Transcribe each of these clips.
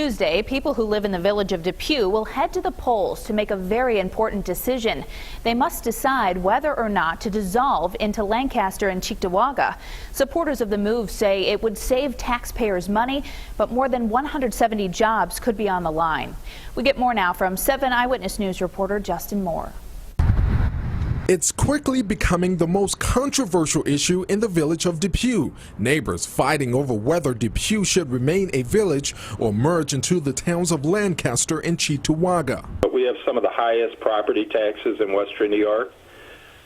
Tuesday, people who live in the village of Depew will head to the polls to make a very important decision. They must decide whether or not to dissolve into Lancaster and Cheektowaga. Supporters of the move say it would save taxpayers money, but more than 170 jobs could be on the line. We get more now from 7 Eyewitness News reporter Justin Moore. It's quickly becoming the most controversial issue in the village of Depew. Neighbors fighting over whether Depew should remain a village or merge into the towns of Lancaster and Cheektowaga. We have some of the highest property taxes in western New York.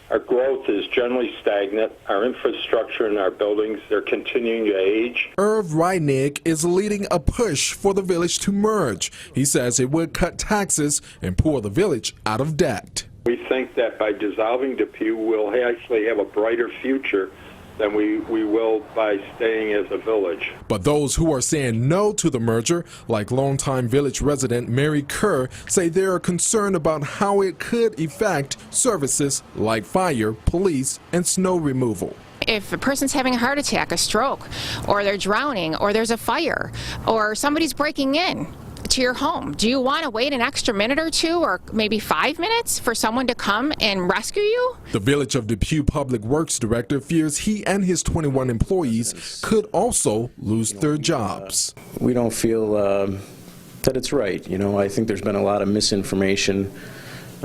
Our growth is generally stagnant. Our infrastructure and our buildings, they're continuing to age. Irv Reinig is leading a push for the village to merge. He says it would cut taxes and pull the village out of debt. We think that by dissolving Depew, we'll actually have a brighter future than we will by staying as a village. But those who are saying no to the merger, like longtime village resident Mary Kerr, say they are concerned about how it could affect services like fire, police, and snow removal. If a person's having a heart attack, a stroke, or they're drowning, or there's a fire, or somebody's breaking in to your home, do you want to wait an extra minute or two, or maybe 5 minutes for someone to come and rescue you? The Village of Depew Public Works Director fears he and his 21 employees could also lose their jobs. We don't feel that it's right. I think there's been a lot of misinformation,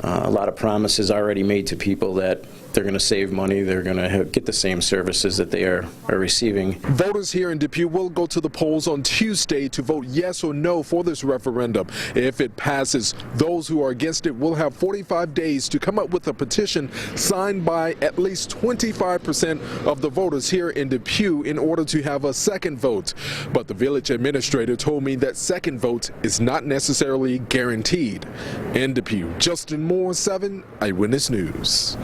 a lot of promises already made to people that they're going to save money, they're going to get the same services that they are receiving. Voters here in Depew will go to the polls on Tuesday to vote yes or no for this referendum. If it passes, those who are against it will have 45 days to come up with a petition signed by at least 25% of the voters here in Depew in order to have a second vote. But the village administrator told me that second vote is not necessarily guaranteed. In Depew, Justin Moore, 7 Eyewitness News.